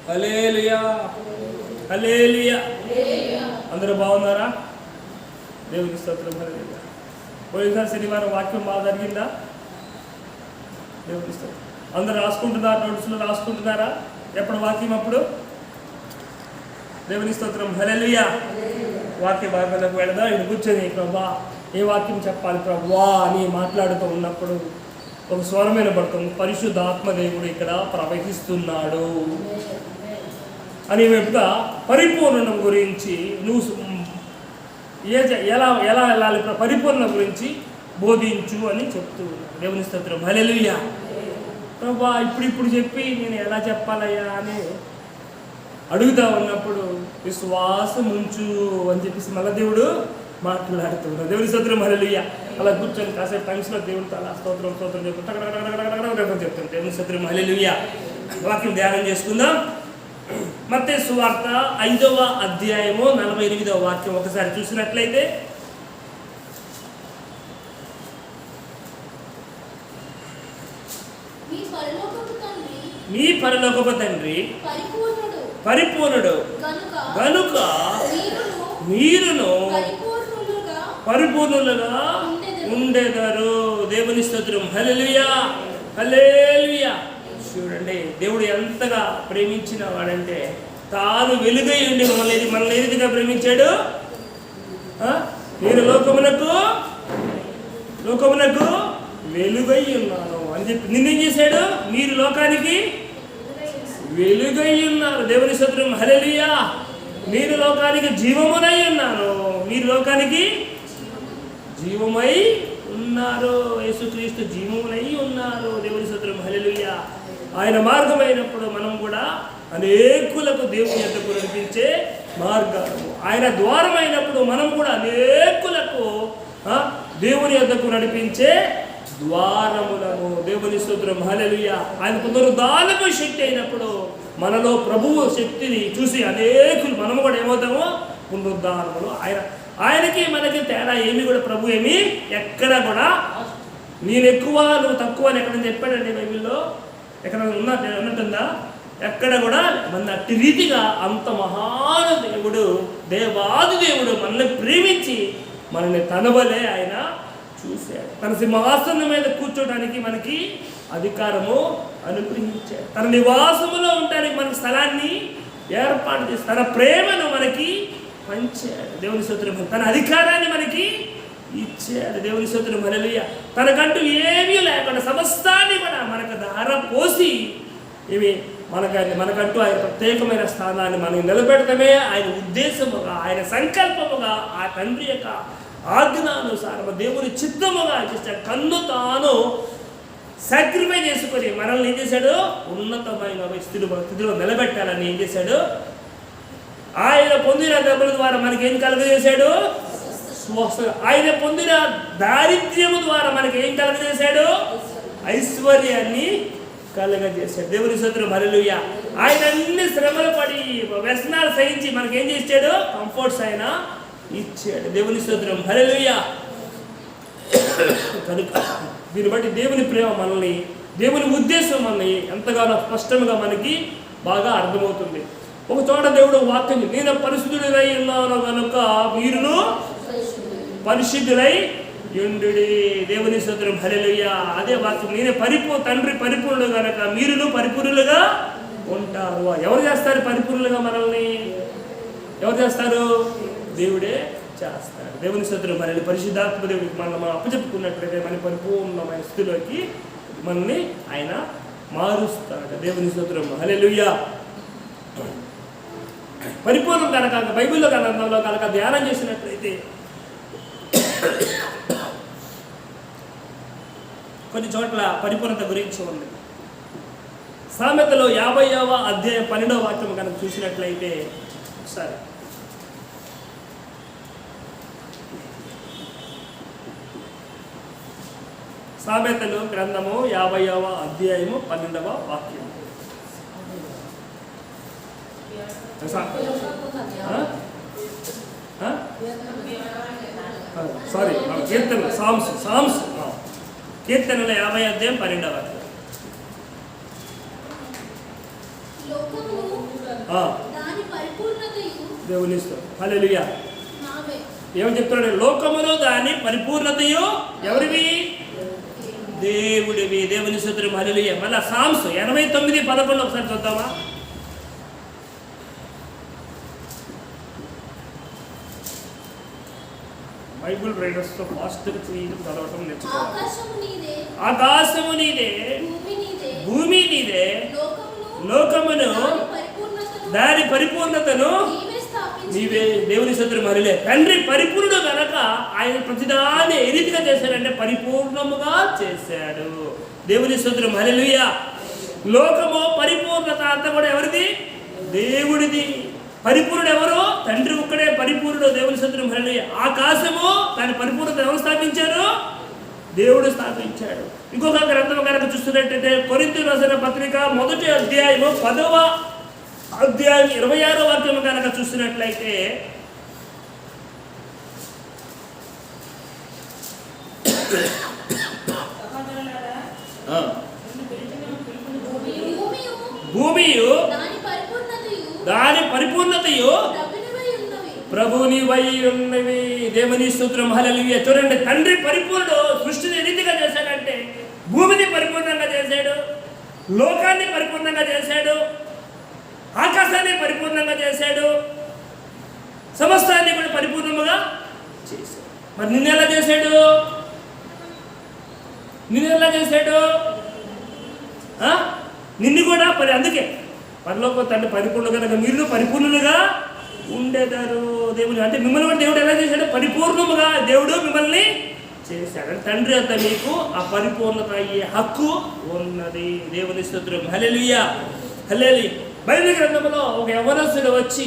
హల్లెలూయా, హల్లెలూయా. అందరూ బాగున్నారా? దేవునికి స్తోత్రం. హల్లెలూయా. పోయినసారి శనివారం వాక్యం బాగా జరిగిందా? దేవునికి స్తోత్రం. అందరూ రాసుకుంటున్నారు, నోట్స్లో రాసుకుంటున్నారా? ఎప్పుడు వాక్యం అప్పుడు? దేవునికి స్తోత్రం. హల్లెలూయా. వాక్య భాగంలోకి వెళదా. ఇది కూర్చొని ప్రభా ఏ వాక్యం చెప్పాలి ప్రభా అని మాట్లాడుతూ ఉన్నప్పుడు ఒక స్వరమైన పడుతుంది, పరిశుద్ధాత్మదేవుడు ఇక్కడ ప్రవహిస్తున్నాడు అని చెప్తా. పరిపూర్ణం గురించి నువ్వు ఎలా ఎలా వెళ్ళాలి, పరిపూర్ణం గురించి బోధించు అని చెప్తూ ఉన్నాడు. దేవుని స్తోత్రం. హల్లెలూయా. ప్రభా ఇప్పుడు చెప్పి నేను ఎలా చెప్పాలయ్యా అని అడుగుతా ఉన్నప్పుడు విశ్వాసం ఉంచు అని చెప్పేసి మళ్ళీ దేవుడు మాట్లాడుతున్నాడు. దేవుని స్తోత్రం. హల్లెలూయా. అలా కూర్చొని కాసేపు టైమ్స్లో దేవుడితో అలా స్తోత్రం స్తోత్రం చెప్తాను. దేవుని స్తోత్రం. హల్లెలూయా. వాక్యం ధ్యానం చేసుకుందాం. మత్తయి సువార్త 5వ అధ్యాయము 48వ వాక్యం ఒకసారి చూసినట్లయితే, మీ పరలోకపు తండ్రి పరిపూర్ణుడు గనుక మీరును పరిపూర్ణులుగా ఉండేదారు. దేవుని స్తోత్రం. హల్లెలూయా, హల్లెలూయా. చూడండి, దేవుడు ఎంతగా ప్రేమించిన వాడంటే తాను వెలుగై ఉండి మనల్ని ఏ రీతిగా ప్రేమించాడు. నేను లోకమునకు వెలుగై ఉన్నాను అని చెప్పి నిన్నేం చేశాడు? మీరు లోకానికి వెలుగై ఉన్నారు. దేవుని స్తోత్రం. హల్లెలూయా. మీరు లోకానికి జీవమునై ఉన్నారు. మీరు లోకానికి జీవమై ఉన్నారు. యేసుక్రీస్తు జీవమునై ఉన్నారు. దేవుని స్తోత్రం. హల్లెలూయా. ఆయన మార్గమైనప్పుడు మనం కూడా అనేకులకు దేవుని యొద్దకు నడిపించే మార్గాలు, ఆయన ద్వారమైనప్పుడు మనం కూడా అనేకులకు దేవుని యొద్దకు నడిపించే ద్వారములను. దేవుని స్తోత్రం. హల్లెలూయా. ఆయన పునరుద్ధానపు శక్తి అయినప్పుడు మనలో ప్రభువు శక్తిని చూసి అనేకులు మనము కూడా ఏమవుతామో పునరుద్ధానములు. ఆయనకి మనకి తేడా ఏమి కూడా ప్రభు ఏమి ఎక్కడ కూడా నేను ఎక్కువ నువ్వు తక్కువ అని ఎక్కడ చెప్పాడండి బైబిల్లో? ఎక్కడ ఉన్నట్టుందా? ఎక్కడ కూడా మన అట్టి రీతిగా అంత మహాన దేవుడు, దేవాది దేవుడు మనల్ని ప్రేమించి మనల్ని తనవలే ఆయన చూశాడు. తన సింహాసనం మీద కూర్చోడానికి మనకి అధికారము అనుగ్రహించాడు. తన నివాసములో ఉండడానికి మనకి స్థలాన్ని ఏర్పాటు చేసి తన ప్రేమను మనకి పంచాడు. దేవుని స్తోత్రం. తన అధికారాన్ని మనకి ఇచ్చాడు. దేవుని స్తోత్రం. హల్లెలూయా. తనకంటూ ఏమీ లేకుండా సమస్తాన్ని కూడా మనకు ధార పోసి మనకంటూ ఆయన ప్రత్యేకమైన స్థానాన్ని మనకి నిలబెడటమే ఆయన ఉద్దేశముగా, ఆయన సంకల్పముగా, ఆ తండ్రి యొక్క ఆజ్ఞానుసారము దేవుని చిత్తముగా చేశాడు. తాను సాక్రిఫై చేసుకొని మనల్ని ఏం చేశాడు? ఉన్నతమైన స్థితిలో నిలబెట్టాలని ఏం చేశాడు? ఆయన పొందిన దెబ్బల ద్వారా మనకి ఏం కలుగజేశాడు? ఆయన పొందిన దారిద్ర్యము ద్వారా మనకి ఏం కలుగజేశాడు? ఐశ్వర్యాన్ని కలుగజేశాడు. దేవుని స్తోత్రం. హల్లెలూయా. ఆయన అన్ని శ్రమలు పడి వ్యసనాలు సహించి మనకేం చేశాడు? కంఫర్ట్స్ ఆయన ఇచ్చాడు. దేవుని స్తోత్రం. హల్లెలూయా. కనుక దీన్ని బట్టి దేవుని ప్రేమ మనల్ని, దేవుని ఉద్దేశం మనల్ని ఎంతగానో స్పష్టంగా మనకి బాగా అర్థమవుతుంది. ఒక చోట దేవుడు వాక్యం, నేను పరిశుద్ధుడై ఉన్నాను కనుక మీరును పరిశుద్ధులై యుండుడి. దేవుని స్తోత్రం. హల్లెలూయా. అదే వాక్యం, నేనే తండ్రి పరిపూర్ణుడు కనుక మీరును పరిపూర్ణులుగా ఉంటారు. ఎవరు చేస్తారు పరిపూర్ణులుగా? మనల్ని ఎవరు చేస్తారు? దేవుడే చేస్తాడు. దేవుని స్తోత్రం. మనల్ని పరిశుద్ధాత్మ దేవుడికి మనం అప్పచెప్పుకున్నట్లయితే మన పరిపూర్ణమైన స్థితిలోకి మనల్ని ఆయన మారుస్తాడు. దేవుని స్తోత్రం. హల్లెలూయా. పరిపూర్ణం కనుక బైబిల్లో గ్రంథంలో కనుక ధ్యానం చేసినట్లయితే కొన్ని చోట్ల పరిపూర్ణత గురించి ఉంది. సామెతలో 50వ అధ్యాయం 12వ వాక్యం కనుక చూసినట్లయితే ఒకసారి సామెతలు గ్రంథము 50వ అధ్యాయము 12వ వాక్యం. సారీ, కీర్తనలు, సామ్స్ కీర్తనల 50 అధ్యాయం 12వ వాక్యం. దాని పరిపూర్ణతయు దేవుని ఇష్టం. హల్లెలూయా. నావే. ఏమని చెప్తున్నాడు? లోకములో దాని పరిపూర్ణతయు ఎవరివి? దేవుడివి. దేవుని స్తోత్రం. హల్లెలూయా. మళ్ళా సామ్స్ 89:11 ఒకసారి చూద్దామా? బైబుల్ రైడర్స్ తో ఫాస్ట్గా చదవటం నేర్చుకోవాలి. ఆకాశము నీదే, భూమి నీదే, లోకమును దాని పరిపూర్ణతను నీవే. దేవుని స్తోత్రం. హల్లెలూయా. తండ్రి పరిపూర్ణుడు కనుక ఆయన ప్రతిదాన్ని ఏ రీతిగా చేశాడంటే పరిపూర్ణముగా చేశాడు. దేవుని స్తోత్రం. హల్లెలూయా. లోకము పరిపూర్ణత అంతా కూడా ఎవరిది? దేవుడిది. పరిపూర్ణుడు ఎవరు? తండ్రి ఒక్కడే పరిపూర్ణుడు. దేవుని స్తోత్రం. హల్లెలూయా. ఆకాశము దాని పరిపూర్ణత ఎవరు స్థాపించారు? దేవుడు స్థాపించాడు. ఇంకొక గ్రంథం కనుక చూస్తున్నట్టయితే కొరింథీయులకు రాసిన పత్రిక 1వ అధ్యాయము 10వ అధ్యాయం 26వ వాక్యం కనుక చూస్తున్నట్లయితే భూమియు దాని పరిపూర్ణతయు ప్రభునివై ఉన్నవి. దేవుని స్తోత్రం. హల్లెలూయా. చూడండి, తండ్రి పరిపూర్ణుడు. సృష్టిని ఏ రీతిగా చేశాడంటే భూమిని పరిపూర్ణంగా చేశాడు, లోకాన్ని పరిపూర్ణంగా చేశాడు, ఆకాశాన్ని పరిపూర్ణంగా చేశాడు, సమస్తాన్ని కూడా పరిపూర్ణముగా చేశాడు. మరి నిన్నెలా చేశాడు? నిన్నెలా చేశాడు? నిన్ను కూడా అందుకే పరలోక తండ్రి పరిపూర్ణ కనుక మీరు పరిపూర్ణులుగా ఉండేదారు. దేవుని అంటే మిమ్మల్ని కూడా దేవుడు ఎలా చేశాడు? పరిపూర్ణముగా దేవుడు మిమ్మల్ని చేశాడు. తండ్రి అంతా మీకు ఆ పరిపూర్ణత అయ్యే హక్కు ఉన్నది. దేవుని స్తోత్రం. హల్లెలూయా. హల్లెలూయా. బైబిల్ గ్రంథంలో ఒక యవ్వనస్తుడు వచ్చి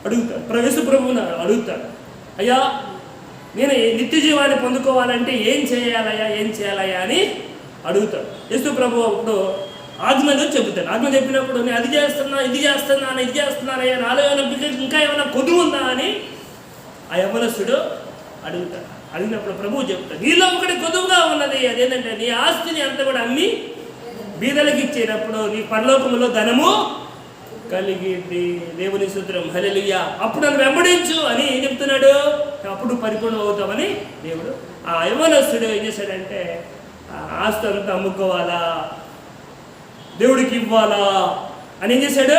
అడుగుతాడు, యేసు ప్రభువుని అడుగుతాడు, అయ్యా నేను నిత్య జీవాన్ని పొందుకోవాలంటే ఏం చేయాలయ్యా అని అడుగుతాడు. యేసు ప్రభు అప్పుడు ఆజ్ఞలు చెబుతాడు. ఆజ్ఞ చెప్పినప్పుడు నేను అది చేస్తున్నానయ్యా, నాలో ఇంకా ఏమైనా కొదువు ఉందా అని ఆ యవ్వనస్తుడు అడుగుతాడు. అడిగినప్పుడు ప్రభువు చెప్తాడు, నీలో ఒకటి కొదువుగా ఉన్నది, అదేంటంటే నీ ఆస్తిని అంతా కూడా అమ్మి బీదలకు ఇచ్చేటప్పుడు నీ పరలోకములో ధనము కలిగింది. దేవుని స్తోత్రం. హల్లెలూయా. అప్పుడు నన్ను వెంబడించు అని ఏం చెప్తున్నాడు? అప్పుడు పరిపూర్ణం అవుతామని దేవుడు. ఆ యవ్వనస్తుడు ఏం చేశాడంటే ఆస్తి అంతా అమ్ముకోవాలా, దేవుడికి ఇవ్వాలా అని ఏం చేశాడు?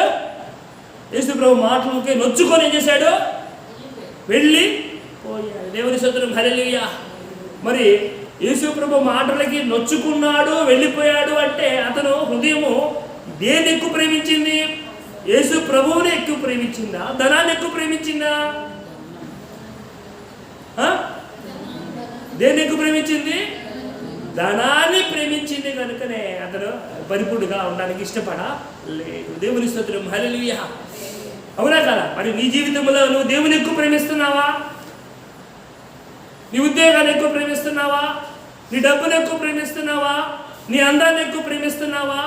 యేసు ప్రభు మాటలకి నొచ్చుకొని ఏం చేశాడు? వెళ్ళి పోయాడు. దేవుని స్తోత్రం. హల్లెలూయా. మరి యేసు ప్రభు మాటలకి నొచ్చుకున్నాడు, వెళ్ళిపోయాడు అంటే అతను హృదయము దేన్ని ఎక్కువ ప్రేమించింది? యేసు ప్రభువుని ఎక్కువ ప్రేమించిందా, ధనాన్ని ఎక్కువ ప్రేమించిందా? దేన్ని ఎక్కువ ప్రేమించింది? ధనాన్ని ప్రేమించింది. కనుకనే అతను పరిపూర్ణంగా ఉండడానికి ఇష్టపడలేదు. దేవుని స్తోత్రం. హల్లెలూయా. అవునా కదా? మరి నీ జీవితంలో నువ్వు దేవుని ఎక్కువ ప్రేమిస్తున్నావా? నీ ఉద్యోగాన్ని ఎక్కువ ప్రేమిస్తున్నావా? నీ డబ్బును ఎక్కువ ప్రేమిస్తున్నావా? నీ అందాన్ని ఎక్కువ ప్రేమిస్తున్నావా?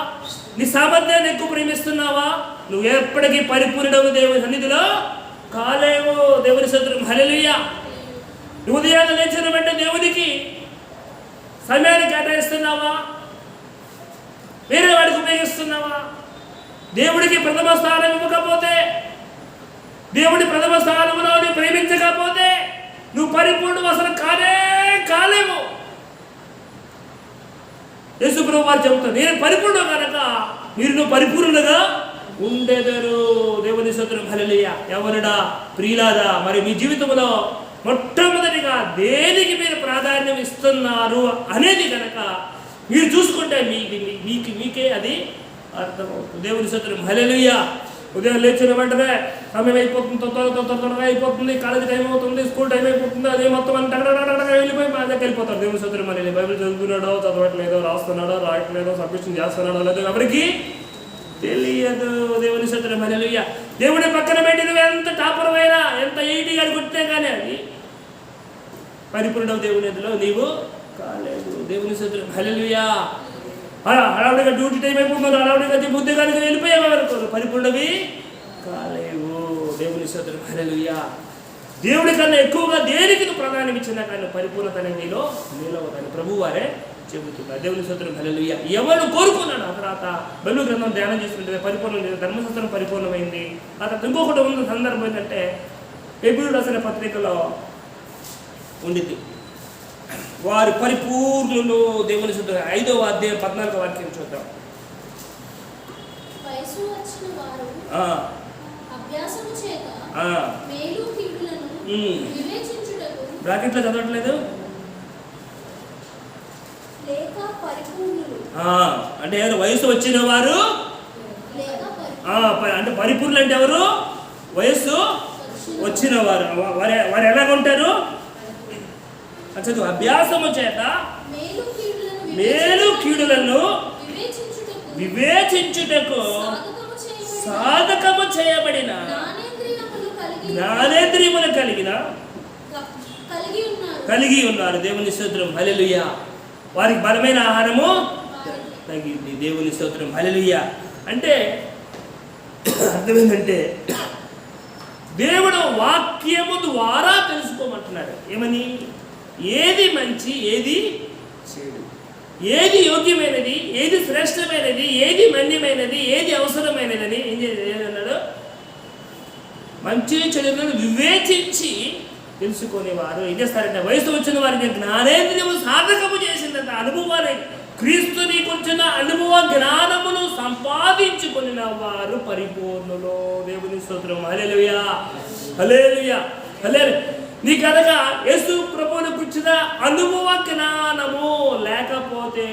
నీ సామర్థ్యాన్ని ఎక్కువ ప్రేమిస్తున్నావా? నువ్వు ఎప్పటికీ పరిపూర్ణుడవు దేవుని సన్నిధిలో కాలేవు. దేవుని స్తోత్రం. హల్లెలూయా. నువ్వు ఉదయాన్నే లేచిన వెంటనే దేవునికి సమయాన్ని కేటాయిస్తున్నావా? వేరే వాడికి ఉపయోగిస్తున్నావా? దేవుడికి ప్రథమ స్థానం ఇవ్వకపోతే, దేవుడి ప్రథమ స్థానంలో నువ్వు ప్రేమించకపోతే నువ్వు పరిపూర్ణం అసలు కాలేవు. యేసు ప్రభు వారు చెబుతారు, నేను పరిపూర్ణం కనుక మీరు పరిపూర్ణంగా ఉండేదారు. దేవుని స్తోత్రం. హల్లెలూయా. ఎవరుడా ప్రియులారా, మరి మీ జీవితంలో మొట్టమొదటిగా దేనికి మీరు ప్రాధాన్యం ఇస్తున్నారు అనేది కనుక మీరు చూసుకుంటే మీకే అది అర్థమవుతుంది. దేవుని స్తోత్రం. హల్లెలూయా. ఉదయం లేచిన వెంటనే సమయం అయిపోతుంది, త్వరగా అయిపోతుంది, కాలేజీ టైం అవుతుంది, స్కూల్ టైం అయిపోతుంది, అదే మొత్తం అని వెళ్ళిపోయి మా దగ్గర వెళ్ళిపోతారు. దేవుని స్తోత్రం. అని బైబిల్ చదువుతున్నాడో చదవట్లేదో, రాస్తున్నాడో రాయట్లేదో, సబ్మిషన్ చేస్తున్నాడో లేదో ఎవరికి తెలియదు. దేవుని స్తోత్రం. హల్లెలూయా. దేవుడి పక్కన పెట్టి నువ్వు ఎంత టాపరమైనా, ఎంత 80 అని కొట్టినా కానీ అది పరిపూర్ణ దేవుని ఎదులో నీవు కాలేదు. దేవుని స్తోత్రం. హల్లెలూయా. హడావుడిగా డ్యూటీ టైం అయిపోతుంది, హడావుడిగా ఉద్యోగానికి వెళ్ళిపోయేవారు పరిపూర్ణవి కాలేవు. దేవుని స్తోత్రం. హల్లెలూయా. దేవుడి కన్నా ఎక్కువగా దేనికి నువ్వు ప్రాధాన్యం ఇచ్చినా కానీ పరిపూర్ణత అనేది నీలో నిలవదని ప్రభు వారే చెబుతున్నారు. దేవుని స్తోత్రం హల్లెలూయా. ఎవరు కోరుకున్నాడు? ఆ తర్వాత బైబిల్ గ్రంథం ధ్యానం చేసుకుంటే పరిపూర్ణం లేదు, ధర్మశాస్త్రం పరిపూర్ణమైంది. ఆ తర్వాత ఇంకొకటి ఉన్న సందర్భం ఏంటంటే హెబ్రీయులకు రాసిన పత్రికలో ఉండింది, వారు పరిపూర్ణులు దేవుని స్తోత్రం. 5వ అధ్యాయం 14వ వాక్యం చూద్దాం. వయసు వచ్చిన వారు ఆ, అభ్యాసము చేత ఆ, మేలు కీడులను వివేచించుటకు బ్రాకెట్లో చదవట్లేదు. లేక పరిపూర్ణులు అంటే ఎవరు? వయసు వచ్చిన వారు. లేక అంటే పరిపూర్ణులు అంటే ఎవరు? వయస్సు వచ్చిన వారు. వారు ఎలాగ ఉంటారు? చదువు. అభ్యాసము చేత మేలు కీడులను వివేచించుటకు సాధకము చేయబడిన జ్ఞానేంద్రియములు కలిగి ఉన్నారు. దేవుని స్తోత్రం హల్లెలూయా. వారికి బలమైన ఆహారము తగింది. దేవుని స్తోత్రం హల్లెలూయా. అంటే అర్థం ఏంటంటే దేవుడు వాక్యము ద్వారా తెలుసుకోమంటున్నాడు. ఏమని? ఏది మంచి, ఏది చెడు, ఏది యోగ్యమైనది, ఏది శ్రేష్టమైనది, ఏది మన్యమైనది, ఏది అవసరమైనదని ఏమన్నాడు? మంచి చెడులను వివేచించి తెలుసుకునేవారు ఏం చేస్తారంటే వయసు వచ్చిన వారికి జ్ఞానేంద్రియము సాధకము చేసిందంట. అనుభవాన్ని, క్రీస్తుని కూర్చున్న అనుభవ జ్ఞానమును సంపాదించుకుని వారు పరిపూర్ణులు. దేవుని స్తోత్రం హల్లెలూయా. హల్లెలూయా. హల్లెలూయా. నీ కనుక యేసు ప్రభువుని కూర్చున్న అనుభవ జ్ఞానము లేకపోతే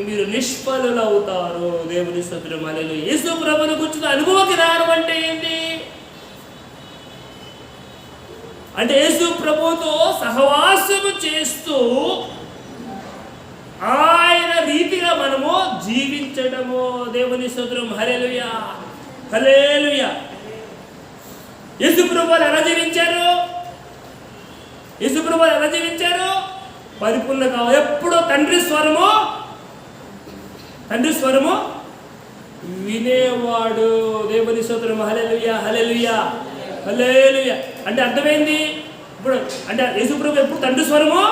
మీరు నిష్ఫలులు అవుతారు. దేవుని స్తోత్రం హల్లెలూయా. యేసు ప్రభువుని కూర్చున్న అనుభవ జ్ఞానం అంటే ఏంటి? అంటే యేసు ప్రభువుతో సహవాసము చేస్తూ ఆయన రీతిగా మనము జీవించడము. దేవుని స్తోత్రం హల్లెలూయా. హల్లెలూయా. యేసు ప్రభువు ఎలా జీవించారు? యేసు ప్రభువు ఎలా జీవించారు? పరిపూర్ణంగా. ఎప్పుడో తండ్రి స్వరము వినేవాడు. దేవుని స్తోత్రం హల్లెలూయా. హల్లెలూయా. హల్లెలూయా. అంటే అర్థమైంది ఇప్పుడు. అంటే యేసు ప్రభు ఎప్పుడు తండ్రి స్వరము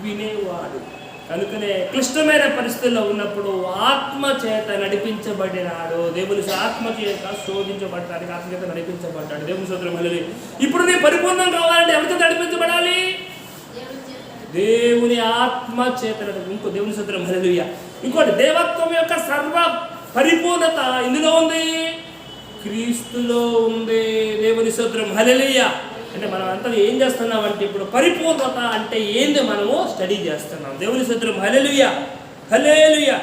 వినేవాడు. కనుకనే క్లిష్టమైన పరిస్థితుల్లో ఉన్నప్పుడు ఆత్మ చేత నడిపించబడినాడు. దేవుని ఆత్మ చేత శోధించబడటానికి ఆత్మ చేత నడిపించబడ్డాడు. దేవుని స్తోత్రం హల్లెలూయా. ఇప్పుడు నీ పరిపూర్ణం కావాలంటే ఎవరితో నడిపించబడాలి? దేవుని ఆత్మ చేత. ఇంకో దేవుని స్తోత్రం హల్లెలూయా. ఇంకోటి, దేవత్వం యొక్క సర్వ పరిపూర్ణత ఇందులో ఉంది, క్రీస్తులో ఉంది. దేవుని స్తోత్రం హల్లెలూయా. అంటే మనం అంతా ఏం చేస్తున్నామంటే ఇప్పుడు పరిపూర్ణత అంటే ఏంది మనము స్టడీ చేస్తున్నాం. దేవుని స్తోత్రం హల్లెలూయా. హల్లెలూయా.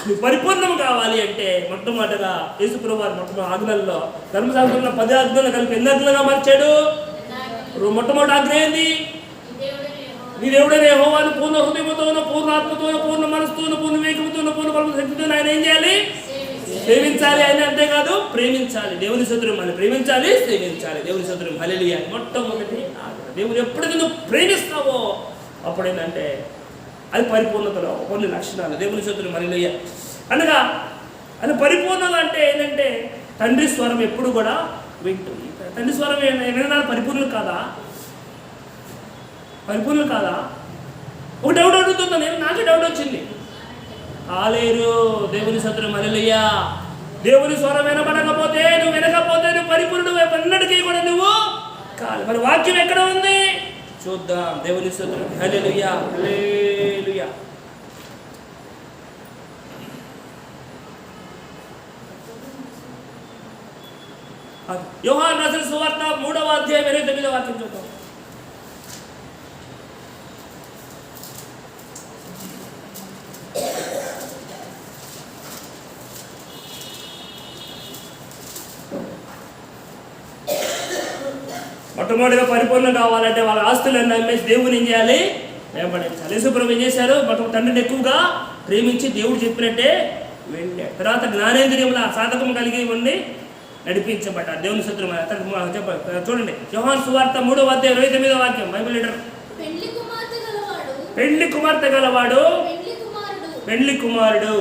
నువ్వు పరిపూర్ణం కావాలి అంటే మొట్టమొదటిగా యేసు ప్రభువు వారు మొట్టమొదటి ఆజ్ఞల్లో ధర్మశాస్త్రంలో 10 ఆజ్ఞలు కలిపి ఎన్ని ఆజ్ఞలుగా మార్చాడు? మొట్టమొదటి ఆజ్ఞ ఏంది? నీ దేవుడైన యెహోవాను పూర్ణ హృదయముతోనూ, పూర్ణ ఆత్మతోనూ, పూర్ణ మనసుతోనూ, పూర్ణ వివేకముతోనూ, పూర్ణ బలముతో, శక్తితోనూ ఆయన ఏం చేయాలి? సేవించాలి. ఆయన అంతేకాదు ప్రేమించాలి. దేవుని స్తోత్రం. మనం ప్రేమించాలి, సేవించాలి. దేవుని స్తోత్రం హల్లెలూయా. మొట్టమొదటి ఆజ్ఞ. దేవుని ఎప్పుడైతే నువ్వు ప్రేమిస్తావో అప్పుడేంటంటే అది పరిపూర్ణతలో కొన్ని లక్షణాలు. దేవుని స్తోత్రం హల్లెలూయా. అనగా అది పరిపూర్ణత అంటే ఏంటంటే తండ్రి స్వరం ఎప్పుడు కూడా వింటుంది. తండ్రి స్వరం ఏమైనా పరిపూర్ణం కాదా? పరిపూర్ణం కాదా? ఒక డౌట్ అడుగుతున్నా నేను, నాకే డౌట్ వచ్చింది. కాలేరు. దేవుని స్తోత్రం హల్లెలూయా. దేవుని స్వరం వినపడకపోతే, నువ్వు వినకపోతే నువ్వు పరిపూర్ణుడు ఎన్నటికీ కూడా నువ్వు కాదు. మరి వాక్యం ఎక్కడ ఉంది చూద్దాం. దేవుని స్తోత్రం హల్లెలూయా. హల్లెలూయా. యోహాను రాసిన సువార్త 3వ అధ్యాయం 29వ వాక్యం చూద్దాం. మొట్టమొదటిగా పరిపూర్ణం కావాలంటే వాళ్ళ ఆస్తులను అమ్మేసి దేవుని ఏం చేయాలి? వెంబడించాలి. యేసు ప్రభు ఏం చేశారు? తండ్రిని ఎక్కువగా ప్రేమించి దేవుడు చెప్పినట్టే వెళ్ళాడు. తర్వాత జ్ఞానేంద్రియముల సాధకం కలిగి ఉండి నడిపించబడ్డారు. దేవుని స్తోత్రం. చూడండి, యోహాను సువార్త 3వ అధ్యాయం 29వ వాక్యం. Bible leader. పెళ్లి కుమార్తె గలవాడు పెళ్లి కుమారుడు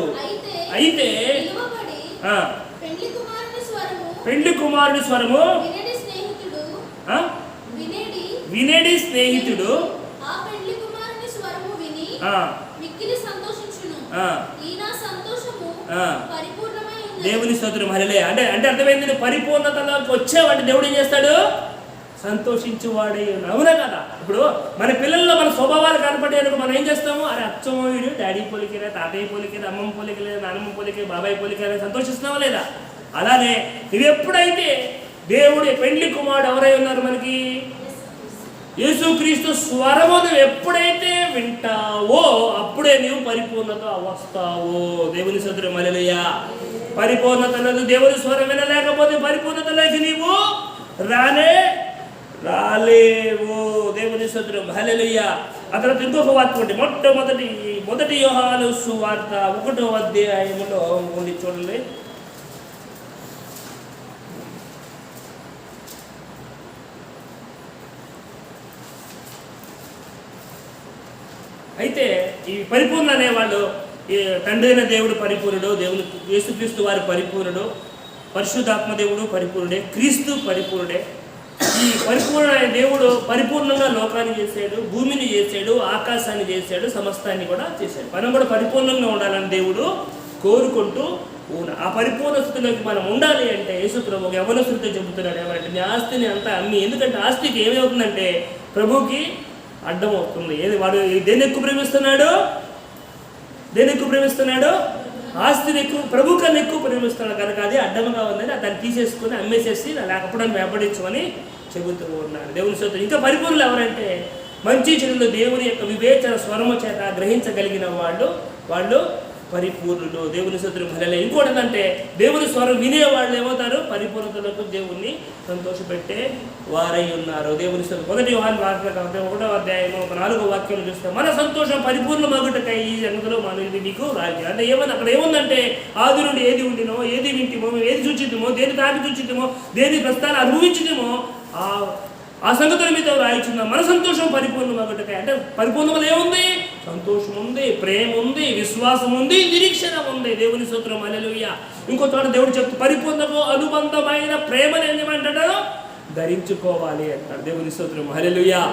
అయితే పెళ్లి కుమారుని స్వరము వినేడి స్నేహితుడు మిక్కిలి సంతోషించును. ఈ నా సంతోషము పరిపూర్ణమై ఉన్నది. దేవుని స్తోత్రం. హల్లెలూయా. అంటే అంటే అర్థమైంది, పరిపూర్ణతలోకి వచ్చేవాడి దేవుడు ఏం చేస్తాడు? సంతోషించేవాడే. అవునా కదా? ఇప్పుడు మన పిల్లల్లో మన స్వభావాలు కనపడేందుకు మనం ఏం చేస్తాము? అరే అచ్చమ్మ వీడు డాడీ పోలికలే, తాతయ్య పోలికలే, అమ్మమ్మ పోలికలే, నాన్నమ్మ పోలికే, బాబాయ్ పోలికలే సంతోషిస్తున్నావా లేదా? అలానే నువ్వు ఎప్పుడైతే దేవుడి పెండ్లి కుమారుడు ఎవరై ఉన్నారు మనకి? యేసుక్రీస్తు స్వరమును ఎప్పుడైతే వింటావో అప్పుడే నీవు పరిపూర్ణత వస్తావు. దేవుని స్తోత్రం. హల్లెలూయా. పరిపూర్ణత లేదు. దేవుని స్వరం వినలేకపోతే పరిపూర్ణతలోకి నీవు రాలేవు. దేవుని స్తోత్రం. హల్లెలూయా. ఆ తర్వాత ఇంకొక వాక్యం ఉంది. మొదటి యోహాను సువార్త 1వ అధ్యాయములో ఉండి చూడండి. అయితే ఈ పరిపూర్ణ అనేవాళ్ళు ఈ తండ్రి అయిన దేవుడు పరిపూర్ణుడు, దేవుడు యేసుక్రీస్తు వారి పరిపూర్ణుడు, పరిశుద్ధాత్మ దేవుడు పరిపూర్ణుడే, క్రీస్తు పరిపూర్ణుడే. ఈ పరిపూర్ణమైన దేవుడు పరిపూర్ణంగా లోకాన్ని చేశాడు, భూమిని చేశాడు, ఆకాశాన్ని చేశాడు, సమస్తాన్ని కూడా చేశాడు. మనం కూడా పరిపూర్ణంగా ఉండాలని దేవుడు కోరుకుంటూ ఆ పరిపూర్ణ స్థితిలోకి మనం ఉండాలి అంటే యేసు ప్రభు యవనస్తులతో చెబుతున్నాడు ఏమంటే, నీ ఆస్తిని అంతా అమ్మి, ఎందుకంటే ఆస్తికి ఏమవుతుందంటే ప్రభుకి అడ్డం అవుతుంది. ఏది వాడు దేన్ని ఎక్కువ ప్రేమిస్తున్నాడు? ఆస్తిని ఎక్కువ, ప్రభు కన్నా ఎక్కువ ప్రేమిస్తున్నాడు కనుక అది అడ్డంగా ఉందని దాన్ని తీసేసుకుని అమ్మేసేసి లేకపోవడం వెంబడించమని చెబుతూ ఉన్నాడు. దేవుని స్తోత్రం. ఇంకా పరిపూర్ణులు ఎవరంటే మంచి చెడులు దేవుని యొక్క వివేచన స్వరము చేత గ్రహించగలిగిన వాళ్ళు పరిపూర్ణులు. దేవుని స్తోత్రం. హల్లెలూయా. ఇంకోటి ఏంటంటే దేవుని స్వరం వినేవాళ్ళు ఏమవుతారు? పరిపూర్ణతలకు దేవుణ్ణి సంతోషపెట్టే వారై ఉన్నారు. దేవుని స్తోత్రం. 1 యోహాను వాక్యం 1వ అధ్యాయం 4వ వాక్యం చూస్తే మన సంతోషం పరిపూర్ణమగుటకై ఈ సంగతిలో మనం ఇది మీకు రాజు. అంటే ఏమన్నా అక్కడ ఏముందంటే ఆది నుండి ఏది ఉండినో, ఏది వింటిమో, ఏది చూచిద్దామో, దేని తాకి చూచిద్దామో, దేని ప్రస్థానం అనుభవించిదేమో ఆ సంగతుల మీద రాయించున్నాం. మన సంతోషం పరిపూర్ణమగుటకై. అంటే పరిపూర్ణమలు ఏముంది? సంతోషం ఉంది, ప్రేమ ఉంది, విశ్వాసం ఉంది, నిరీక్షణ ఉంది. దేవుని స్తోత్రం. హల్లెలూయా. ఇంకో చోట దేవుడు చెప్తూ పరిపూర్ణకు అనుబంధమైన ప్రేమను ఏమంటాడు? ధరించుకోవాలి అంటాడు. దేవుని స్తోత్రం. హల్లెలూయా.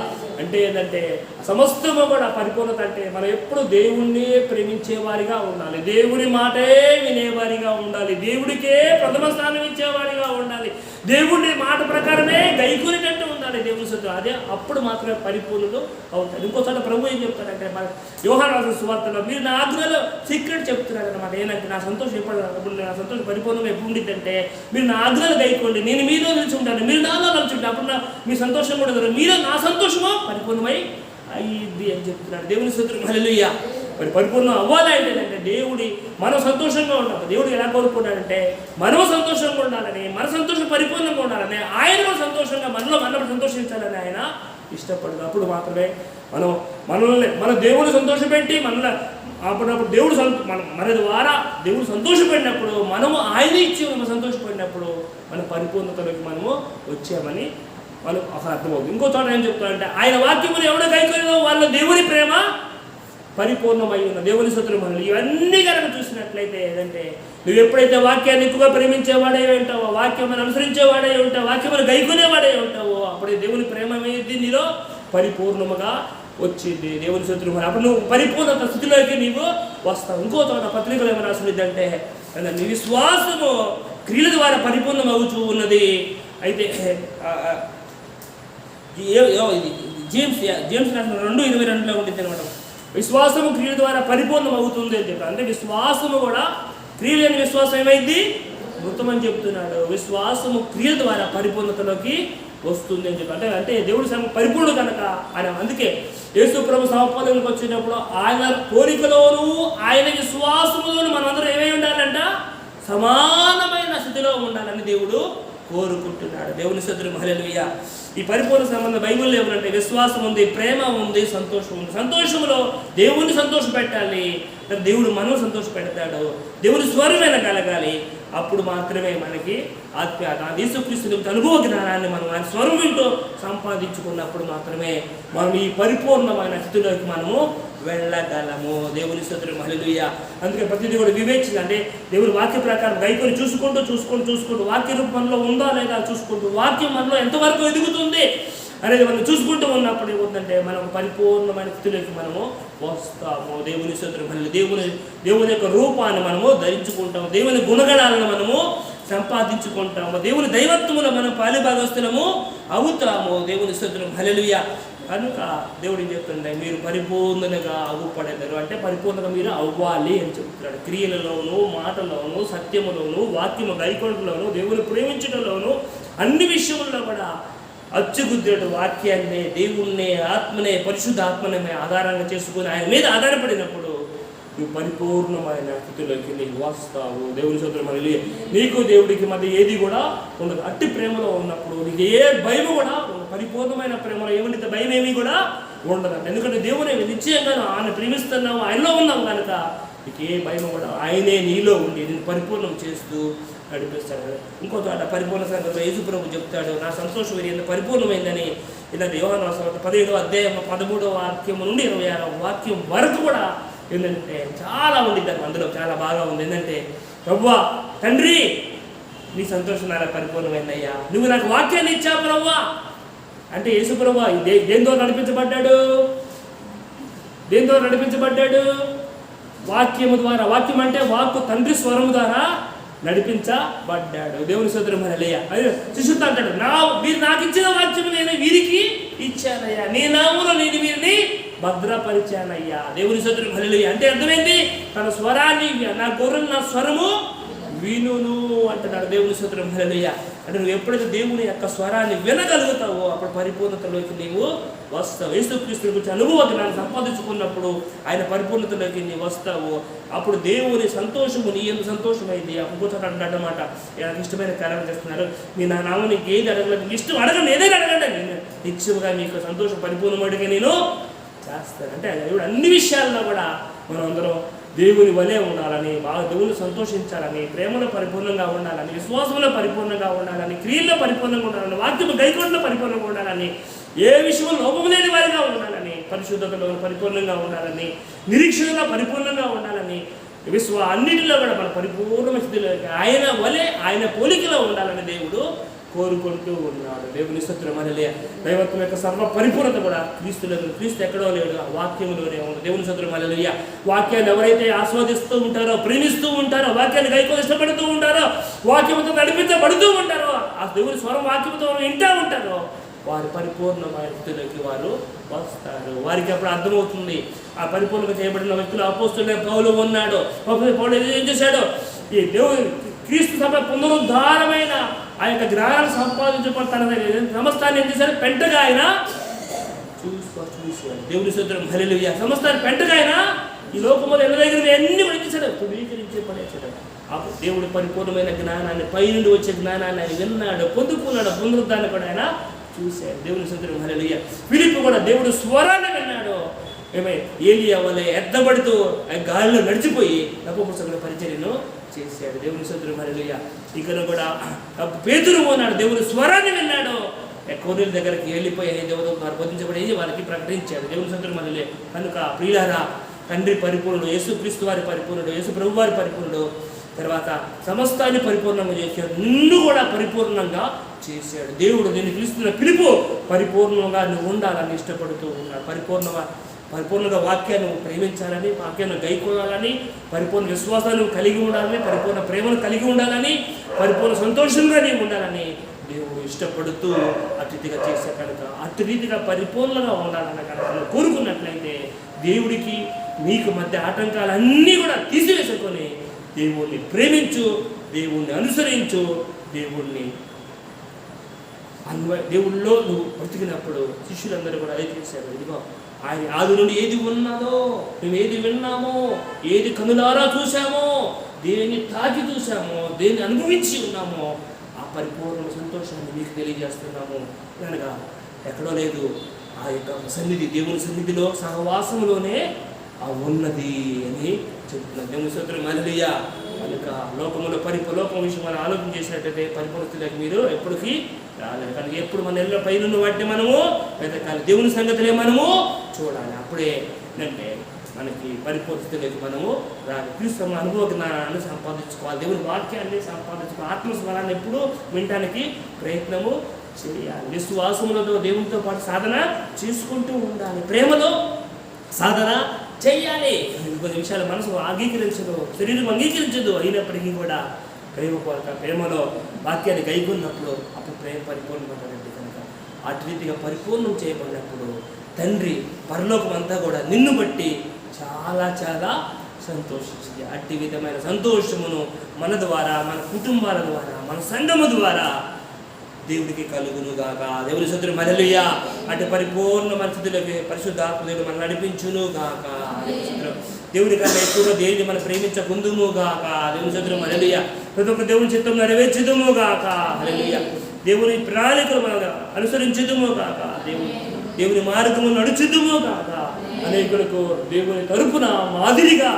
అంటే ఏంటంటే సమస్తము కూడా పరిపూర్ణత అంటే మనం ఎప్పుడు దేవుణ్ణి ప్రేమించే వారిగా ఉండాలి, దేవుని మాటే వినేవారిగా ఉండాలి, దేవుడికే ప్రథమ స్థానం ఇచ్చేవారిగా ఉండాలి, దేవుడి మాట ప్రకారమే గైకునేటట్టు ఉండాలి. దేవుని స్తోత్రం. అదే అప్పుడు మాత్రమే పరిపూర్ణులు అవుతారు. ఇంకోసారి ప్రభు ఏం చెప్తాడంటే మన యోహాను రాసిన సువార్తలో మీరు నా ఆజ్ఞలో సీక్రెట్ చెప్తున్నారు అనమాట. ఏంటంటే నా సంతోషం ఎప్పుడు నా సంతోషం పరిపూర్ణంగా ఎప్పుడు ఉండిద్దంటే మీరు నా ఆజ్ఞలు గైకోండి, నేను మీలో నిలిచి ఉంటాను, మీరు నాలో నిలిచి ఉంటాను, అప్పుడు మీ సంతోషం కూడా దొరకదు, మీలో నా సంతోషమో పరిపూర్ణమై అయ్యిద్ది అని చెప్తున్నాడు. దేవుని స్తోత్రం. హల్లెలూయా. మరి పరిపూర్ణం అవ్వాలి అంటే దేవుడి మనం సంతోషంగా ఉండాలి. దేవుడు ఎలా కోరుకున్నాడంటే మనం సంతోషంగా ఉండాలని, మన సంతోషం పరిపూర్ణంగా ఉండాలని, ఆయన సంతోషంగా మనం సంతోషించాలని ఆయన ఇష్టపడదు. అప్పుడు మాత్రమే మన దేవుడు సంతోషపెట్టి అప్పుడప్పుడు దేవుడు మన ద్వారా దేవుడు సంతోషపడినప్పుడు మనము ఆయన ఇచ్చి మనం సంతోషపడినప్పుడు మన పరిపూర్ణతలోకి మనము వచ్చామని మనం అర్థమవుతుంది. ఇంకో చోట ఏం చెప్తారంటే ఆయన వాక్యమును ఎవడో గైకొనో వాళ్ళ దేవుని ప్రేమ పరిపూర్ణమై ఉన్న. దేవుని స్తోత్రం. ఇవన్నీ కనుక చూసినట్లయితే ఏదంటే నువ్వు ఎప్పుడైతే వాక్యాన్ని ఎక్కువగా ప్రేమించేవాడే ఉంటావో, వాక్యమును అనుసరించేవాడే ఉంటావు, వాక్యమును గైకొనేవాడే ఉంటావో అప్పుడే దేవుని ప్రేమ అనేది నీలో పరిపూర్ణముగా వచ్చింది. దేవుని స్తోత్రం. అప్పుడు నువ్వు పరిపూర్ణత స్థితిలోకి నీవు వస్తావు. ఇంకో చోట పత్రికలు ఏమైనా రాసుకుంటే నీ విశ్వాసము క్రియల ద్వారా పరిపూర్ణం అవుతూ ఉన్నది. అయితే జేమ్స్ రాసిన 2:22 ఉండింది అనమాట. విశ్వాసము క్రియల ద్వారా పరిపూర్ణం అవుతుంది అని చెప్పారు. అంటే విశ్వాసము కూడా క్రియలు లేని విశ్వాసం ఏమైంది? మృతమని చెప్తున్నాడు. విశ్వాసము క్రియల ద్వారా పరిపూర్ణతలోకి వస్తుంది అని చెప్పి అంటే దేవుడు పరిపూర్ణ కనుక ఆయన, అందుకే యేసు ప్రభు సమపాలనకు వచ్చినప్పుడు ఆయన కోరికలోను ఆయన విశ్వాసములోను మనమందరం ఏమై ఉండాలంట? సమానమైన స్థితిలో ఉండాలని దేవుడు కోరుకుంటున్నాడు. దేవుని స్తోత్రం. హల్లెలూయా. ఈ పరిపూర్ణ సంబంధం బైబిల్లో ఏమంటే విశ్వాసం ఉంది, ప్రేమ ఉంది, సంతోషం ఉంది. సంతోషంలో దేవుణ్ణి సంతోష పెట్టాలి, దేవుడు మనం సంతోష పెడతాడు, దేవుని స్వరమైన కలగాలి. అప్పుడు మాత్రమే మనకి ఆత్మీయత యేసుక్రీస్తు అనుభవ జ్ఞానాన్ని మనం ఆయన స్వరం వింటూ సంపాదించుకున్నప్పుడు మాత్రమే మనం ఈ పరిపూర్ణమైన స్థితిలోకి మనము వెళ్ళగలము. దేవుని స్తోత్రం. హల్లెలూయా. అందుకే ప్రతి దేవుడు వివేచన అంటే దేవుని వాక్య ప్రకారం గైకొని చూసుకుంటూ వాక్య రూపంలో ఉందా లేదా చూసుకుంటూ వాక్యం మనలో ఎంతవరకు ఎదుగుతుంది అనేది మనం చూసుకుంటూ ఉన్నప్పుడు ఏమవుతుందంటే మనం పరిపూర్ణమైన స్థితిలోకి మనము వస్తాము. దేవుని స్తోత్రం. దేవుని యొక్క రూపాన్ని మనము ధరించుకుంటాము. దేవుని గుణగణాలను మనము సంపాదించుకుంటాము. దేవుని దైవత్వములో మనం పాలుభాగస్తులము అవుతాము. దేవుని స్తోత్రం. హల్లెలూయా. కనుక దేవుడు ఏం చెప్తుండే, మీరు పరిపూర్ణంగా అవ్వపడతారు అంటే పరిపూర్ణంగా మీరు అవ్వాలి అని చెప్తున్నాడు. క్రియలలోను, మాటలోను, సత్యములోను, వాక్యము గైకొండలోను, దేవుని ప్రేమించడంలోను, అన్ని విషయంలో కూడా అచ్చుగుద్దేటు వాక్యాన్నే, దేవుణ్ణే, ఆత్మనే, పరిశుద్ధ ఆత్మనే ఆధారంగా చేసుకుని ఆయన మీద ఆధారపడినప్పుడు నువ్వు పరిపూర్ణమైన స్థితిలోకి నీకు వస్తావు. దేవుని స్తోత్రం. హల్లెలూయా. నీకు దేవుడికి మధ్య ఏది కూడా ఉండదు. అట్టి ప్రేమలో ఉన్నప్పుడు నీకు ఏ భయం కూడా పరిపూర్ణమైన ప్రేమలో ఏమంటే భయం ఏమీ కూడా ఉండదంట. ఎందుకంటే దేవుని నిశ్చయంగా ఆయన ప్రేమిస్తున్నావు, ఆయనలో ఉన్నావు కనుక నీకు ఏ భయం కూడా ఆయనే నీలో ఉండి నేను పరిపూర్ణం చేస్తూ నడిపిస్తాడు. ఇంకో చోట పరిపూర్ణ సంగతిలో యేసు ప్రభు చెప్తాడు, నా సంతోషం ఎంత పరిపూర్ణమైందని. ఇలాంటి యోహాను రాసిన 17వ అధ్యాయం 13వ వాక్యం నుండి 26వ వాక్యం వరకు కూడా ఏంటంటే చాలా ఉండిద్ది. అందులో చాలా బాగా ఉంది. ఏంటంటే, ప్రభువా తండ్రి నీ సంతోషం నాకు పరిపూర్ణమైందయ్యా, నువ్వు నాకు వాక్యాన్ని ఇచ్చావు ప్రభువా అంటే యేసు ప్రభువా దేంతో నడిపించబడ్డాడు? దేంతో నడిపించబడ్డాడు? వాక్యము ద్వారా. వాక్యం అంటే వాక్కు, తండ్రి స్వరము ద్వారా నడిపించబడ్డాడు. దేవుని స్తోత్రం. హల్లెలూయా. అదే శిష్యుడు అంటాడు, మీరు నాకు ఇచ్చిన వాక్యము నేను వీరికి ఇచ్చానయ్యా, నీ నామములో నేను వీరిని భద్రపరిచానయ్యా. దేవుని స్తోత్రం. హల్లెలూయా. అంటే అర్థమైంది, తన స్వరాన్ని, నా గొర్రెలు నా స్వరము వినును అంటున్నాడు. దేవుని స్తోత్రం. హల్లెలూయా. అంటే నువ్వు ఎప్పుడైతే దేవుని యొక్క స్వరాన్ని వినగలుగుతావో అప్పుడు పరిపూర్ణతలోకి నీవు వస్తావు. యేసుక్రీస్తు గురించి అనుభవాన్ని సంపాదించుకున్నప్పుడు ఆయన పరిపూర్ణతలోకి నీవు వస్తావు. అప్పుడు దేవుని సంతోషము నీ ఎందుకు సంతోషమైంది. అప్పుడు అంటాడనమాట, నాకు ఇష్టమైన కార్యం చేస్తున్నారు, మీ నా నామం నీకు ఏది అడగలేదు, మీకు ఇష్టం అడగండి, ఏదైనా అడగండి, నేను నిశ్చయముగా మీకు సంతోషం పరిపూర్ణమడిగా నేను చేస్తాను. అంటే దేవుడు అన్ని విషయాల్లో కూడా మనం అందరం దేవుని వలే ఉండాలని, బాగా దేవుని సంతోషించాలని, ప్రేమలో పరిపూర్ణంగా ఉండాలని, విశ్వాసంలో పరిపూర్ణంగా ఉండాలని, క్రియల్లో పరిపూర్ణంగా ఉండాలని, వాక్యము గైకొండలో పరిపూర్ణంగా ఉండాలని, ఏ విషయంలో లోపము లేని వారిగా ఉండాలని, పరిశుద్ధతలో పరిపూర్ణంగా ఉండాలని, నిరీక్షణలో పరిపూర్ణంగా ఉండాలని, అన్నిటిలో కూడా మన పరిపూర్ణ స్థితిలో ఆయన వలే, ఆయన పోలికలో ఉండాలని దేవుడు కోరుకుంటూ ఉన్నాడు. దేవుని స్తోత్రం. హల్లెలూయా. దైవత్వం యొక్క సర్వ పరిపూర్ణత కూడా క్రీస్తులో. క్రీస్తు ఎక్కడో లేడు, ఆ వాక్యంలోనే ఉంది. దేవుని స్తోత్రం. హల్లెలూయా. వాక్యాన్ని ఎవరైతే ఆస్వాదిస్తూ ఉంటారో, ప్రేమిస్తూ ఉంటారో, వాక్యాన్ని గైకొని ఇష్టపడుతూ ఉంటారో, వాక్యంతో నడిపించబడుతూ ఉంటారో, ఆ దేవుని స్వరం వాక్యంతో వింటూ ఉంటారో వారి పరిపూర్ణమైన స్థితిలోకి వారు వస్తారు. వారికి అప్పుడు అర్థమవుతుంది. ఆ పరిపూర్ణంగా చేయబడిన వ్యక్తులు అపోస్తలుడైన పౌలు ఉన్నాడు. పౌలు ఏం చేశాడు? ఈ దేవుని క్రీస్తు సభ పునరుద్ధారమైన ఆ యొక్క జ్ఞానాన్ని సంపాదించుకొని తన సమస్తాన్ని ఏం చేశాడు? పెంటగా ఆయన చూశాడు. దేవుని స్తోత్రం. హల్లెలూయా. సమస్తాన్ని పెంటగా ఆయన ఈ లోకంలో ఎన్న దగ్గర అన్ని పడిచేశాడు, ధృవీకరించే పడేశాడు. అప్పుడు దేవుడి పరిపూర్ణమైన జ్ఞానాన్ని, పైనుండి వచ్చే జ్ఞానాన్ని ఆయన విన్నాడు, పొందుకున్నాడు. పునరుద్ధాన్ని కూడా ఆయన చూశాడు. దేవుని స్తోత్రం. హల్లెలూయా. ఫిలిప్పు కూడా దేవుడు స్వరాన్ని విన్నాడు. ఏలియా వలె ఎద్దబడుతూ గాలిలో నడిచిపోయి నపుంసకుల పరిచర్యను చేశాడు. దేవుని స్తోత్రం. హల్లెలూయా. ఇక్కడ కూడా పేతురు ఉన్నాడు, దేవుని స్వరాన్ని విన్నాడు. కొర్నేలు దగ్గరికి వెళ్ళిపోయి దేవదూతలు బోధించబడి వారికి ప్రకటించాడు. దేవుని స్తోత్రం. హల్లెలూయా. కనుక ప్రియులారా, తండ్రి పరిపూర్ణుడు, యేసుక్రీస్తు వారి పరిపూర్ణుడు, యేసు ప్రభు వారి పరిపూర్ణుడు, తర్వాత సమస్తాన్ని పరిపూర్ణంగా చేశాడు. నిన్ను కూడా పరిపూర్ణంగా చేశాడు. దేవుడు నిన్ను పిలుస్తున్న పిలుపు పరిపూర్ణంగా నువ్వు ఉండాలని ఇష్టపడుతూ ఉన్నాడు. పరిపూర్ణంగా వాక్యాన్ని ప్రేమించాలని, వాక్యాన్ని గైకొనాలని, పరిపూర్ణ విశ్వాసాన్ని కలిగి ఉండాలని, పరిపూర్ణ ప్రేమను కలిగి ఉండాలని, పరిపూర్ణ సంతోషంగా నీవు ఉండాలని దేవుడు ఇష్టపడుతూ అతిథిగా చేసే కనుక అటు రీతిగా పరిపూర్ణంగా ఉండాలన్న కనుక కోరుకున్నట్లయితే దేవుడికి నీకు మధ్య ఆటంకాలన్నీ కూడా తీసివేసుకొని దేవుణ్ణి ప్రేమించు, దేవుణ్ణి అనుసరించు, దేవుళ్ళలో నువ్వు బ్రతికినప్పుడు శిష్యులందరూ కూడా అదే చేశారు. ఇదిగో ఆయన ఆది నుండి ఏది ఉన్నదో, మేము ఏది విన్నామో, ఏది కనులారా చూసామో, దేన్ని తాకి చూసామో, దేన్ని అనుభవించి ఉన్నామో ఆ పరిపూర్ణ సంతోషాన్ని మీకు తెలియజేస్తున్నాము. అనగా ఎక్కడో లేదు, ఆ యొక్క సన్నిధి, దేవుని సన్నిధిలో సహవాసంలోనే ఆ ఉన్నది అని చెప్తున్నాను. దేవుని స్తోత్రం. హల్లెలూయా. కనుక లోకం విషయం మనం ఆలోచన చేసినట్టయితే పరిపూర్ణతలోకి మీరు ఎప్పటికీ రాలేదు. కనుక ఎప్పుడు మన నెలలో పైన వాటిని మనము వెతకాలి, దేవుని సంగతులే మనము చూడాలి. అప్పుడే ఏంటంటే మనకి పరిపూర్ణతలోకి మనము రాలి. క్రీస్తు అనుభవ జ్ఞానాన్ని సంపాదించుకోవాలి, దేవుని వాక్యాన్ని సంపాదించుకోవాలి, ఆత్మస్వరాన్ని ఎప్పుడు వినటానికి ప్రయత్నము చేయాలి. విశ్వాసములతో దేవునితో పాటు సాధన చేసుకుంటూ ఉండాలి, ప్రేమలో సాధన చెయ్యాలి. కొన్ని విషయాలు మనసు అంగీకరించదు, శరీరం అంగీకరించదు. అయినప్పటికీ కూడా ప్రేమలో వాక్యాన్ని గైకొన్నప్పుడు అప్పుడు ప్రేమ పరిపూర్ణమైనది కనుక అటు రీతిగా పరిపూర్ణం చేయబడినప్పుడు తండ్రి పరలోకం అంతా కూడా నిన్ను బట్టి చాలా చాలా సంతోషించింది. అట్టి విధమైన సంతోషమును మన ద్వారా, మన కుటుంబాల ద్వారా, మన సంఘము ద్వారా దేవుడికి కలుగునుగాక. దేవుని స్తోత్రం, హల్లెలూయా. అటు పరిపూర్ణ పరిస్థితులకి పరిశుద్ధాత్మ దేవుడు మనం నడిపించును గాక. దేవుని కన్నా ఎక్కువగా దేవుని మనం ప్రేమించకుందుము గాక. దేవుని స్తోత్రం, హల్లెలూయా. ప్రతి ఒక్క దేవుని చిత్తం నెరవేర్చుదుము గాక. హల్లెలూయా. దేవుని ప్రణాళికలు మనం అనుసరించుదుము గాక. దేవుని మార్గము నడుచుదుము గాక. అనేకులకు దేవుని తరపున మాదిరిగా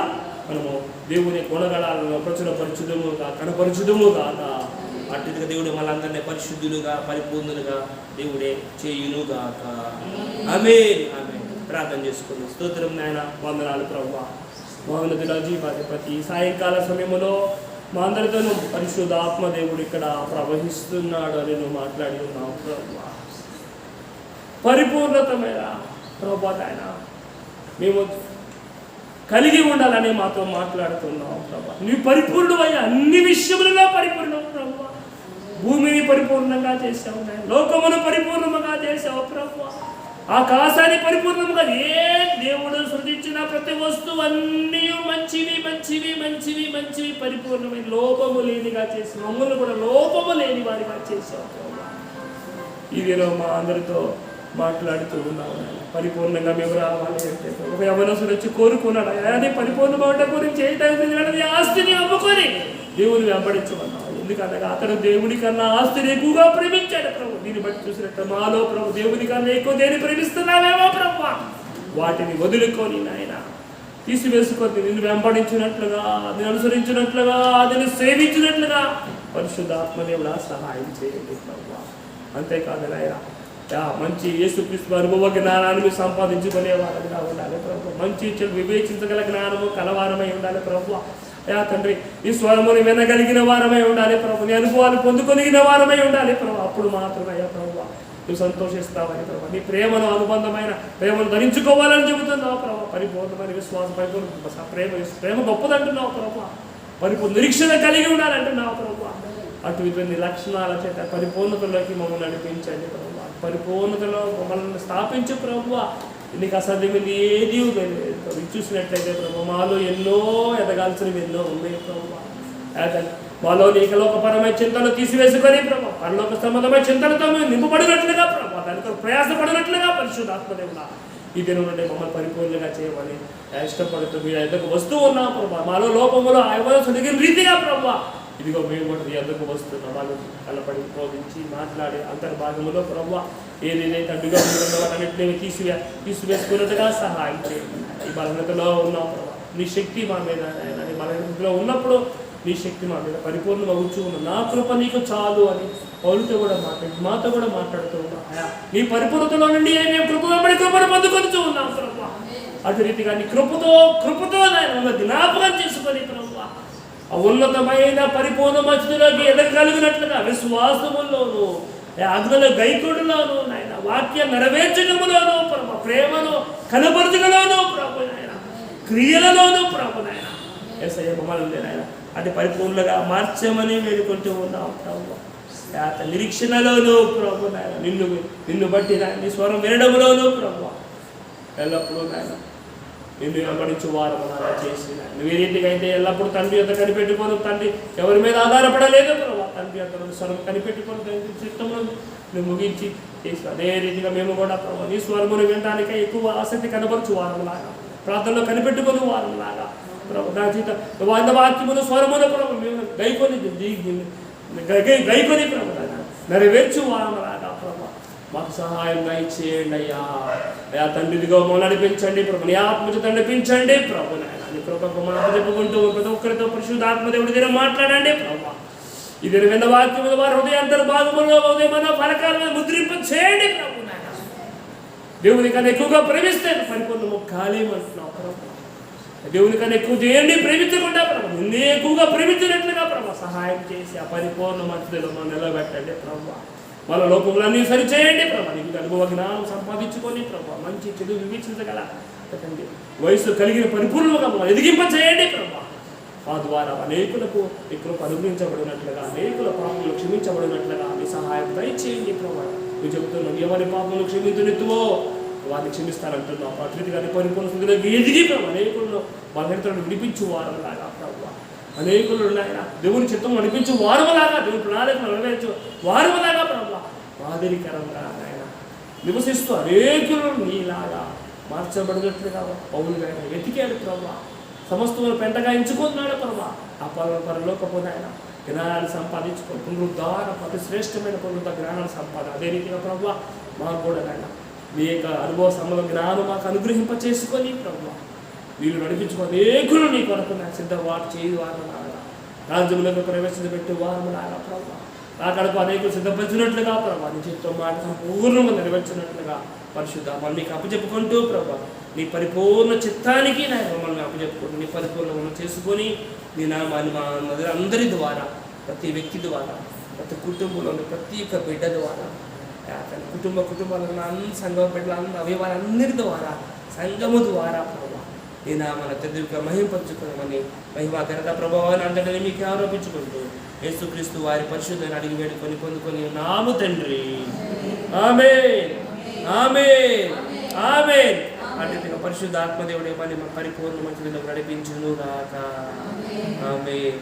మనము దేవుని గుణగణాలను ప్రచురపరచుదుము గాక, కనపరచుదుము గాక. అట్టిగా దేవుడు మనందరినీ పరిశుద్ధులుగా పరిపూర్ణులుగా దేవుడే చేయునుగాక. ఆమేన్, ఆమేన్. ప్రార్థన చేసుకుందాం. స్తోత్రం నాయన, వందనాలు ప్రభువా. మహోన్నతుడా, జీవాధిపతి, సాయంకాల సమయంలో మా అందరితోనూ పరిశుద్ధ ఆత్మదేవుడు ఇక్కడ ప్రవహిస్తున్నాడు అని నువ్వు మాట్లాడి ఉన్నావు ప్రభువా. పరిపూర్ణతమైన ప్రభువా నాయన మేము కలిగి ఉండాలని మాతో మాట్లాడుతున్నావు ప్రభా. నువ్వు పరిపూర్ణమయ్యా, అన్ని విషయములలో పరిపూర్ణం ప్రభువా. భూమిని పరిపూర్ణంగా చేసావు నాయన, లోకమును పరిపూర్ణంగా చేసావు ప్రభువా. ఆకాశాన్ని పరిపూర్ణంగా, ఏ దేవుడు సృష్టించిన ప్రతి వస్తువు అన్నీ మంచివి మంచివి మంచివి మంచివి పరిపూర్ణమైన లోపము లేనిగా చేసి మమ్మల్ని కూడా లోపము లేని వారిగా చేసావు ప్రభువా. ఇదిలో మా అందరితో మాట్లాడుతూ ఉన్నావు. పరిపూర్ణంగా మేము రావాలి అంటే ఒక యవనస్తుడు వచ్చి కోరుకున్నాడు, అది పరిపూర్ణమైన గురించి ఏంటంటే ఆస్తిని అమ్ముకొని దేవుని వెంబడించమన్నావు. ఎందుకనగా అతడు దేవుని కన్నా ఆస్తిని ఎక్కువగా ప్రేమించాడు ప్రభు. దీన్ని బట్టి చూసినట్టు మాలో ప్రభు దేవుని కన్నా ఎక్కువ దేని ప్రేమిస్తున్నావేమో ప్రభు. వాటిని వదులుకొని నాయన తీసివేసుకొని నిన్ను వెంబడించినట్లుగా, నేను అనుసరించినట్లుగా, అదిని సేవించినట్లుగా పరిశుద్ధాత్మదేవుడా సహాయం చేయండి ప్రభు. అంతేకాదు నాయన మంచి యేసుక్రీస్తు అనుభవ జ్ఞానాన్ని మీరు సంపాదించుకునే వారముగా ఉండాలి ప్రభు. మంచి వివేచించగల జ్ఞానము కలవారమై ఉండాలి ప్రభు. తండ్రి ఈ స్వరముని వినగలిగిన వారమై ఉండాలి ప్రభు. నీ అనుభవాలు పొందుకొనిగిన వారమై ఉండాలి ప్రభు. అప్పుడు మాత్రమే ప్రభు నువ్వు సంతోషిస్తావని ప్రభు. నీ ప్రేమను అనుబంధమైన ప్రేమను ధరించుకోవాలని చెబుతున్నావు ప్రభు. పరిపూర్ణమైన విశ్వాసం, పరిపూర్ణ ప్రేమ గొప్పదంటున్నావు ప్రభు. పరిపూర్ణ నిరీక్షణ కలిగి ఉండాలంటున్నావు ప్రభు. అటువంటి లక్షణాల చేత పరిపూర్ణతలోకి మమ్మల్ని నడిపించండి ప్రభు. పరిపూర్ణతలో మమ్మల్ని స్థాపించు ప్రభు. నీకు అసాధ్యమైంది ఏది లేదు. చూసినట్లయితే ప్రభు మాలో ఎన్నో ఎదగాల్సినవి ఎన్నో ఉన్నాయి ప్రభు. మాలో నీకలోకపరమైన చింతలు తీసివేసుకొని ప్రభు పరలోక సంబంధమైన చింతలతో మేము నింపబడినట్లుగా ప్రభు, దానికి ప్రయాసపడినట్లుగా పరిశుద్ధాత్మదేవుడా ఈ దినం నుండి మమ్మల్ని పరిపూర్ణంగా చేయమని ఇష్టపడుతూ మీ ఎద్దకు వస్తూ ఉన్నాం ప్రభు. మాలో లోపములో సరిగిన రీతిగా ప్రభు ఇదిగో మేము కూడా మీ ఎద్దకు వస్తున్నాం. వాళ్ళు కలపడి బోధించి మాట్లాడి అంతర్భాగంలో ప్రభు ఏదైతే అడ్డుగా ఉంటుందో వాటన్నిటిని తీసివేసుకున్నట్టుగా సహాయం చేయండి. ఈ బలహీనతలో ఉన్నాం ప్రభు. నీ శక్తి మా మీద నీ బలహీనతలో ఉన్నప్పుడు నీ శక్తి మా మీద పరిపూర్ణంగా ఉంచు ఉన్నాం. నా కృప నీకు చాలు అని పౌలుతో కూడా మాతో కూడా మాట్లాడుతూ ఉన్నాం. నీ పరిపూర్ణతలో నుండి మేము కృపను పొందుకొనిచూ ఉన్నాం ప్రభు. అటు రీతిగా నీ కృపతో నాయన జ్ఞాపకం చేసుకొని ప్రభు ఆ ఉన్నతమైన పరిపూర్ణ మధ్యలోకి ఎదగలిగినట్లుగా విశ్వాసములోను, ఆజ్ఞల గైకొడులోను నాయన, వాక్య నెరవేర్చడములోను ప్రభు, ప్రేమను కనపరచగలోను ప్రభు నాయన, క్రియలలోను ప్రభు నాయన యేసయ్య మమ్మల్ని నాయన అది పరిపూర్ణంగా మార్చమని వేడుకుంటూ ఉన్నాం ప్రభు. నిరీక్షణలోను ప్రభు నాయన నిన్ను బట్టి నాయన నీ స్వరం వినడంలోను ప్రభు ఎల్లప్పుడూ నాయన నిన్ను వెంబడించు వారము అలా చేసి నువ్వు ఏ రీతిగా అయితే ఎల్లప్పుడూ తండ్రి అంత కనిపెట్టుకోను, తండ్రి ఎవరి మీద ఆధారపడలేదు ప్రభు. తండ్రి అంత స్వరం కనిపెట్టుకొని చిత్తమును నువ్వు ముగించి చేసి అదే రీతిగా మేము కూడా ప్రభు నీ స్వరమును వినడానికే ఎక్కువ ఆసక్తి కనపరచు వారములాగా, ప్రార్థనలో కనిపెట్టుకుని వారములాగా ప్రభు నా జీవితం వంద వాక్యమును స్వరమును ప్రభు మేము గైకొని ప్రభు నెరవేర్చు వారములాగా ప్రభు మాకు సహాయంగా ఇచ్చేయండి అయ్యా. అయ్యా తండ్రిదిగా మమ్మల్ని నడిపించండి ప్రభు. నీ ఆత్మతో నడిపించండి ప్రభు నాయన. నీ కృపకు మనం చెప్పుకుంటూ ప్రతి ఒక్కరితో పరిశుద్ధాత్మదేవుడి దగ్గర మాట్లాడండి ప్రభు. ఇది విన్న వాక్యం వారి హృదయాంతర్భాగంలో మన ఫలకాలను ముద్రింప చేయండి ప్రభు నాయన. దేవుని కన్నా ఎక్కువగా ప్రేమిస్తే పరిపూర్ణము కాలేమంటున్నావు ప్రభు. దేవుని కన్నా ఎక్కువ దేవుని ప్రేమించకుండా ప్రభు నిన్నే ఎక్కువగా ప్రేమించినట్లుగా ప్రభు సహాయం చేసి ఆ పరిపూర్ణ మధ్యలో మనం నిలబెట్టండి ప్రభు. వాళ్ళ లోపములన్నీ సరిచేయండి ప్రభు. నీకు అనుభవ జ్ఞానం సంపాదించుకొని ప్రభు మంచి చెడు వివేచించగల తండ్రి వయసు కలిగిన పరిపూర్ణంగా మమ్మల్ని ఎదిగింప చేయండి ప్రభా. ఆ ద్వారా అనేకులకు ఈ కృప అనుగ్రహించబడినట్లుగా, అనేకుల పాపములు క్షమించబడినట్లుగా మీ సహాయం దయచేయండి ప్రభా. నువ్వు చెబుతున్నావు, ఎవరి పాపములు క్షమించునిత్తువో వారిని క్షమిస్తానంటున్నావు. అట్లా పరిపూర్ణ స్థితిలో ఎదిగి ప్రభు అనేకులను బలహీనతలను విడిపించు వారలాగా ప్రభు, అనేకులు ఉన్నాయన దేవుని చిత్తం నడిపించు వారములాగా, దేవుని ప్రణాళికను నెరవేర్చు వారములాగా ప్రభు, మాదిరికరంగా ఆయన నివసిస్తూ అనేకులు నీలాగా మార్చబడినట్లుగా పౌలు ఆయన వెతికాడు ప్రభు. సమస్తమును పెంటగా ఎంచుకున్నాడు ప్రభు. ఆ పరలోకపోతే ఆయన జ్ఞానాన్ని సంపాదించుకో, పునరుద్ధార ప్రతి శ్రేష్టమైన పునరుద్ధ జ్ఞానాన్ని సంపాదన. అదే రీతిగా ప్రభు మాకు కూడా ఆయన మీ యొక్క అనుభవ సమల జ్ఞానం మాకు అనుగ్రహింప చేసుకొని ప్రభు వీళ్ళు నడిపించుకో, అనేకులు నీ కొరకు నా సిద్ధవాటు చేయి వారములాగా, రాజ్యములకు ప్రవేశించబెట్టి వారములాగా ప్రభు, నా కడకు అనేకులు సిద్ధపరిచినట్లుగా ప్రభు, నీ చిత్తం మాట సంపూర్ణంగా నెరవేర్చినట్లుగా పరిశుద్ధ మమ్మల్ని మీకు అప్పచెప్పుకుంటూ ప్రభు నీ పరిపూర్ణ చిత్తానికి నా మమ్మల్ని అప్పచెప్పుకుంటూ నీ పరిపూర్ణం చేసుకొని నీ నామాన్ని మా అందరి ద్వారా, ప్రతి వ్యక్తి ద్వారా, ప్రతి కుటుంబంలో ప్రతి ఒక్క బిడ్డ ద్వారా, కుటుంబాలను సంఘం బిడ్డల అవయవాలన్నిటి ద్వారా, సంఘము ద్వారా ప్రభు నీ నామాన్ని అత్యధిక మహింపరచుకోమని మహిమ ఘనత ప్రభావాన్ని అందరినీ మీకు ఆరోపించుకుంటూ యేసుక్రీస్తు వారి పరిశుద్ధని అడిగి వేడుకొని పొందుకొని నాము తండ్రి. ఆమేన్, ఆమేన్, ఆమేన్. అన్నిటిగా పరిశుద్ధ ఆత్మదేవుడే మళ్ళీ పరిపూర్ణ మంచిలో నడిపించును గాక. ఆమేన్.